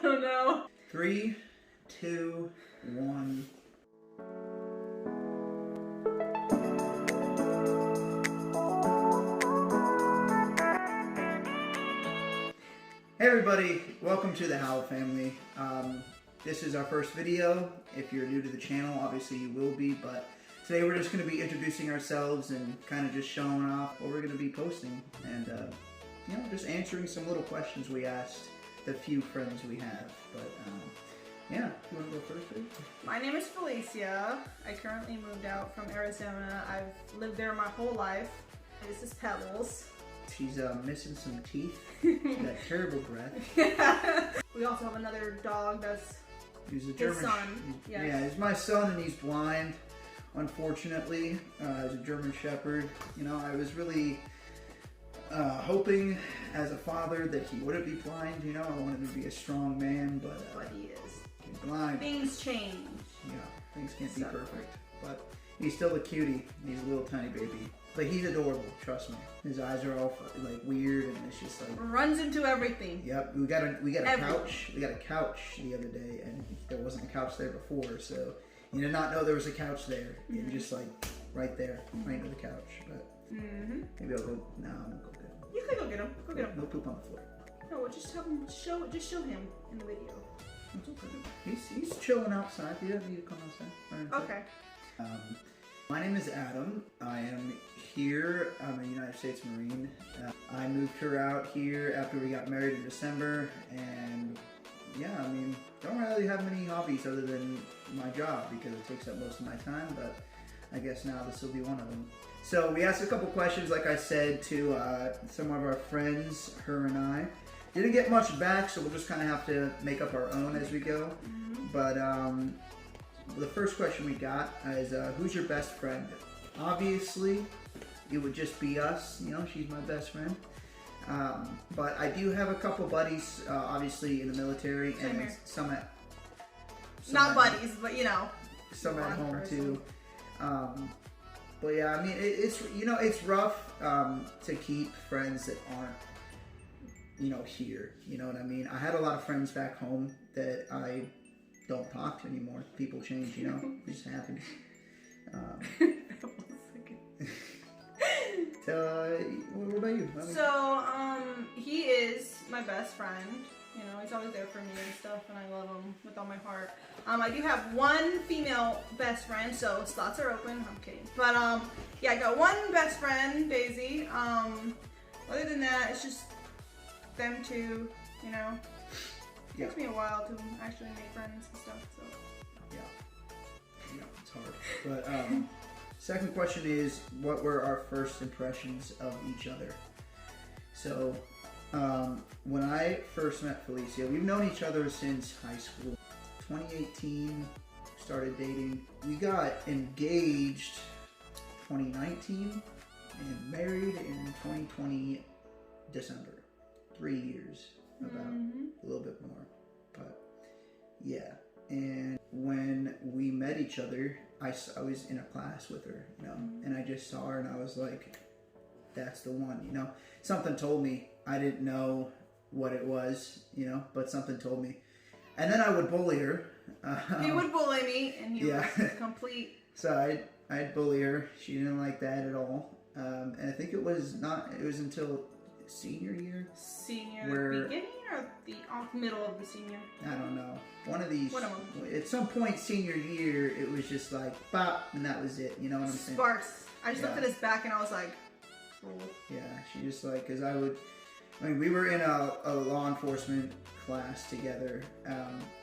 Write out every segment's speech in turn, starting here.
don't know. 3, 2, 1. Hey everybody, welcome to the Howle family. This is our first video. If you're new to the channel, obviously you will be, but today we're just going to be introducing ourselves and kind of just showing off what we're going to be posting and just answering some little questions we asked the few friends we have. But yeah, you want to go first, babe? My name is Felicia. I currently moved out from Arizona. I've lived there my whole life. This is Pebbles. She's missing some teeth. She's got terrible breath. We also have another dog that's He's a his German. son. Yes. Yeah, he's my son and he's blind, unfortunately. He's a German Shepherd. You know, I was really hoping as a father that he wouldn't be blind. You know, I wanted him to be a strong man, but he is. he's blind. Things change. Yeah, things can't be perfect. But he's still a cutie. He's a little tiny baby. But he's adorable, trust me. His eyes are all like weird and it's just like Runs into everything. Yep, we got a couch. We got a couch the other day, and there wasn't a couch there before, so you did not know there was a couch there. And just like right there, right under the couch. But maybe I'll go. No, I'm gonna go get him. You can go get him. Go get him. No poop on the floor. No, we'll just have him show him in the video. It's okay. He's chilling outside. He doesn't need to come outside. Okay. My name is Adam. I am here. I'm a United States Marine. I moved her out here after we got married in December, and yeah, I mean, don't really have many hobbies other than my job because it takes up most of my time, but I guess now this will be one of them. So we asked a couple questions, like I said, to some of our friends, her and I. Didn't get much back, so we'll just kind of have to make up our own as we go. But the first question we got is, who's your best friend? Obviously, it would just be us. You know, she's my best friend. But I do have a couple buddies, obviously, in the military, and some at Not buddies, but you know. Some at home too. But yeah, I mean, it's rough to keep friends that aren't, here. You know what I mean? I had a lot of friends back home that I don't talk to anymore. People change, you know. It just happens. What about you? So, he is my best friend. You know, he's always there for me and stuff, and I love him with all my heart. I do have one female best friend, so slots are open. I'm kidding. But, yeah, I got one best friend, Daisy. Other than that, it's just them two, you know. It takes me a while to actually make friends and stuff, so. Yeah, it's hard. But, second question is, what were our first impressions of each other? So, when I first met Felicia, we've known each other since high school. 2018, started dating. We got engaged 2019 and married in 2020 December. 3 years, about a little bit more. But, yeah. And when we met each other, I was in a class with her, you know, and I just saw her and I was like, that's the one, you know. Something told me. I didn't know what it was, you know, but something told me. And then I would bully her. He would bully me, and he was complete. So I'd bully her. She didn't like that at all. And I think it was until senior year. Beginning or the middle of the senior? I don't know. One of these. One of them. At some point senior year, it was just like bop, and that was it. You know what I'm saying? Sparks. I just looked at his back and I was like, cool. Yeah, she just like, because we were in a law enforcement class together,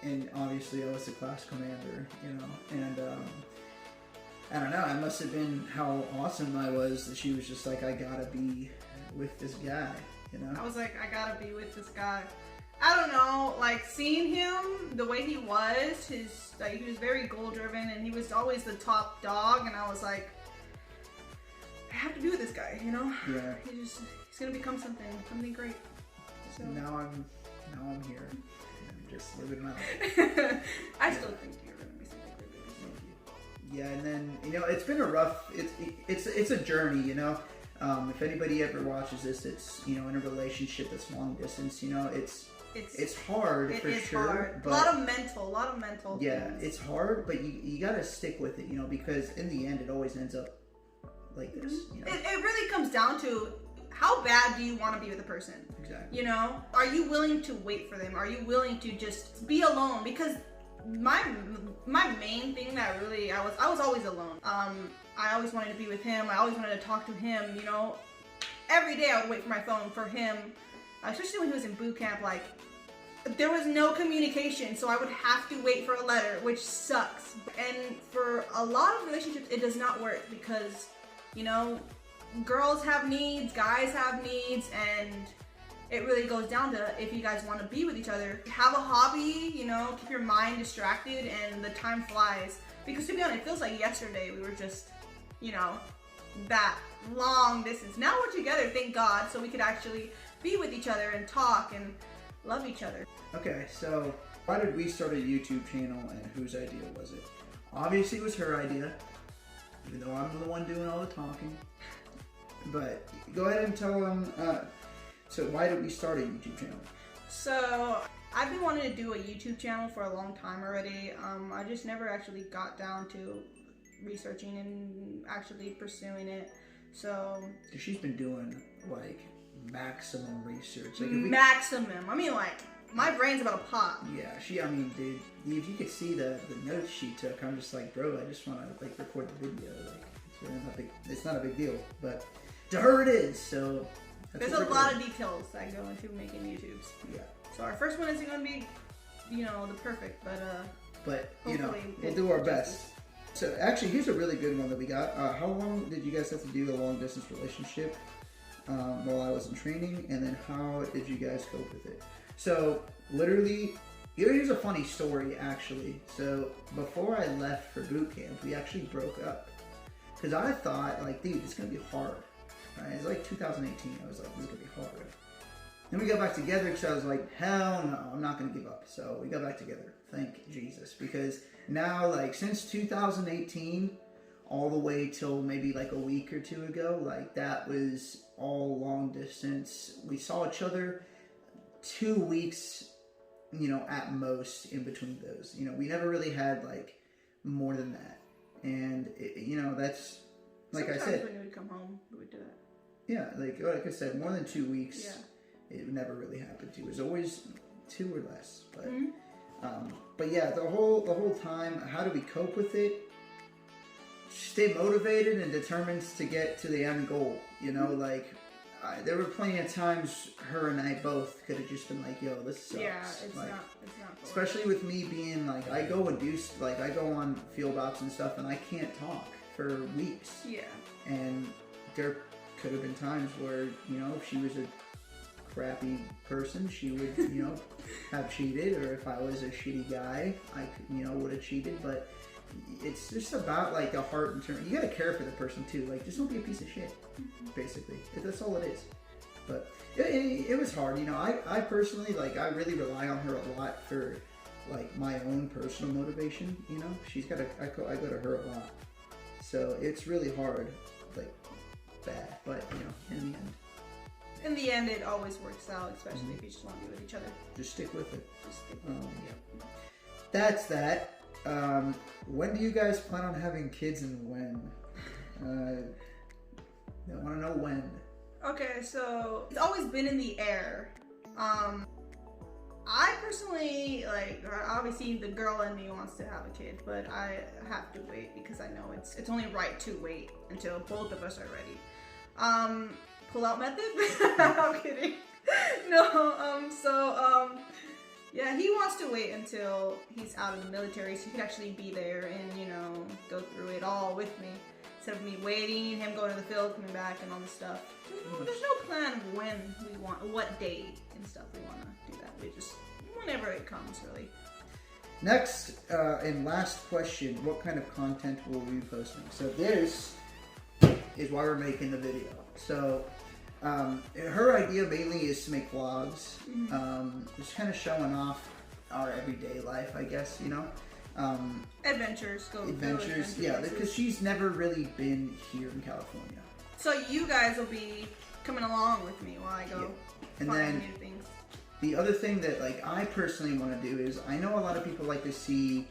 and obviously I was the class commander, you know, and I don't know, it must have been how awesome I was that she was just like, I gotta be with this guy, you know? I was like, I gotta be with this guy. I don't know, like seeing him the way he was, he was very goal driven and he was always the top dog, and I was like, I have to be with this guy, you know? Yeah. He's gonna become something great. So now I'm here. I'm just living my life. I still think you're gonna be something great. Thank you. Yeah, and then it's been a rough. It's a journey, you know. If anybody ever watches this, it's in a relationship that's long distance. It's it's hard for sure. Hard. But a lot of mental. Yeah, things. it's hard, but you gotta stick with it, you know, because in the end, it always ends up like this. You know? It really comes down to how bad do you want to be with a person? Exactly. You know, are you willing to wait for them? Are you willing to just be alone? Because my main thing that really I was always alone. I always wanted to be with him. I always wanted to talk to him. You know, every day I would wait for my phone for him, especially when he was in boot camp. Like, there was no communication, so I would have to wait for a letter, which sucks. And for a lot of relationships, it does not work because, you know, girls have needs, guys have needs, and it really goes down to if you guys want to be with each other. Have a hobby, you know, keep your mind distracted, and the time flies. Because to be honest, it feels like yesterday we were just, you know, that long distance. Now we're together, thank God, so we could actually be with each other and talk and love each other. Okay, so why did we start a YouTube channel and whose idea was it? Obviously it was her idea, even though I'm the one doing all the talking. But go ahead and tell them, so why did we start a YouTube channel? So I've been wanting to do a YouTube channel for a long time already. I just never actually got down to researching and actually pursuing it. So she's been doing like maximum research. Like maximum. I mean, like, my brain's about to pop. Yeah, I mean, dude, if you could see the notes she took, I'm just like, bro, I just want to like record the video. Like, it's really not big. It's not a big deal, but to her it is. So there's a lot of details that go into making YouTubes. Yeah. So our first one isn't going to be, you know, the perfect, but you know, we'll do our best. So actually, here's a really good one that we got. How long did you guys have to do a long distance relationship while I was in training, and then how did you guys cope with it? So literally, here's a funny story actually. So before I left for boot camp, we actually broke up because I thought like, dude, it's gonna be hard. Right? It's like 2018. I was like, this is gonna be hard. Then we got back together because I was like, hell no, I'm not gonna give up. So we got back together. Thank Jesus, because now, like, since 2018 all the way till maybe like a week or two ago, like, that was all long distance. We saw each other 2 weeks, you know, at most in between those. You know, we never really had like more than that. And you know, that's like sometimes I said, when we would come home, we would do that. Yeah, like I said, more than 2 weeks. Yeah. It never really happened to. It was always 2 or less. But but yeah, the whole time, how do we cope with it? Stay motivated and determined to get to the end goal. You know, like there were plenty of times her and I both could have just been like, "Yo, this sucks." Yeah, it's like, not. Especially with me being like, I go on field ops and stuff, and I can't talk for weeks. Yeah. And there could have been times where, you know, if she was a crappy person, she would, you know, have cheated, or if I was a shitty guy, I could, you know, would have cheated. But it's just about like a heart and turn. You gotta care for the person too. Like, just don't be a piece of shit. Basically, that's all it is. But it was hard, you know. I personally, like, I really rely on her a lot for like my own personal motivation. You know, I go to her a lot, so it's really hard, like, bad. But you know, in the end, it always works out, especially if you just want to be with each other. Just stick with it. Just stick with it. Yep. That's that. When do you guys plan on having kids, and when? I want to know when. Okay, so it's always been in the air. I personally, like, obviously the girl in me wants to have a kid, but I have to wait because I know it's only right to wait until both of us are ready. Pull-out method? I'm kidding. No, yeah, he wants to wait until he's out of the military so he can actually be there and, you know, go through it all with me. Instead of me waiting, him going to the field, coming back, and all this stuff. There's no plan of when we want, what date and stuff we want to do that. We just, whenever it comes, really. Next and last question, what kind of content will we be posting? So this is why we're making the video. So her idea mainly is to make vlogs, just kind of showing off our everyday life, I guess, you know. Adventures, yeah, because she's never really been here in California. So you guys will be coming along with me while I go find new things. the other thing that like I personally want to do is, I know a lot of people like to see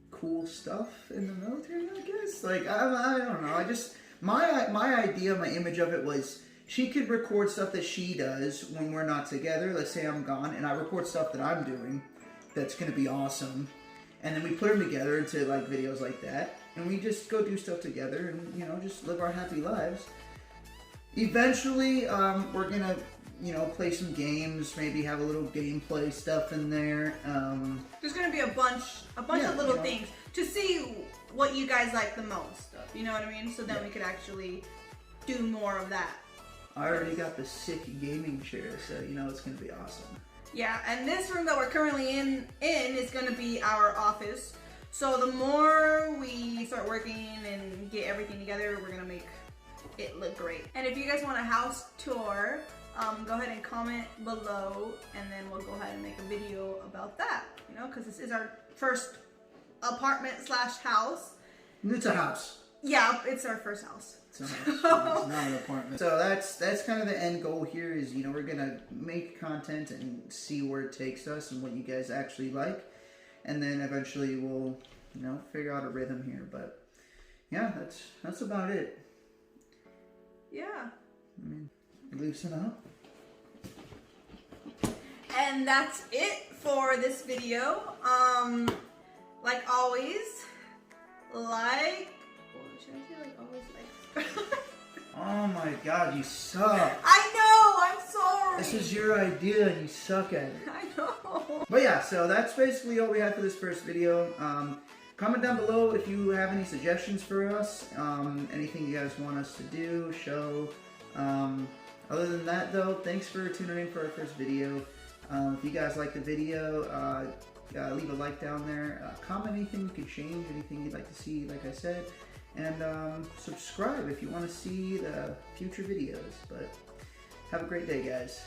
cool stuff in the military, I guess. Like I don't know. I just my idea, my image of it was, she could record stuff that she does when we're not together. Let's say I'm gone, and I record stuff that I'm doing that's gonna be awesome, and then we put them together into like videos like that, and we just go do stuff together, and you know, just live our happy lives. Eventually, we're gonna, you know, play some games, maybe have a little gameplay stuff in there. There's gonna be a bunch of little things to see what you guys like the most. You know what I mean? So then we could actually do more of that. I already got the sick gaming chair, so you know it's gonna be awesome. Yeah, and this room that we're currently in is gonna be our office. So the more we start working and get everything together, we're gonna make it look great. And if you guys want a house tour, go ahead and comment below, and then we'll go ahead and make a video about that. You know, because this is our first apartment / house. It's a house. Yeah, it's our first house. It's a house. It's not an apartment. So that's kind of the end goal here. Is, you know, we're gonna make content and see where it takes us and what you guys actually like, and then eventually we'll, you know, figure out a rhythm here. But yeah, that's about it. Yeah. I mean, loosen up. And that's it for this video. Like always, like. Should I say like always like? Oh my God, you suck. I know. I'm sorry. This is your idea, and you suck at it. I know. But yeah, so that's basically all we had for this first video. Comment down below if you have any suggestions for us, anything you guys want us to do, show. Other than that though, thanks for tuning in for our first video. If you guys like the video, leave a like down there. Comment anything you could change, anything you'd like to see, like I said. And subscribe if you want to see the future videos. But have a great day, guys.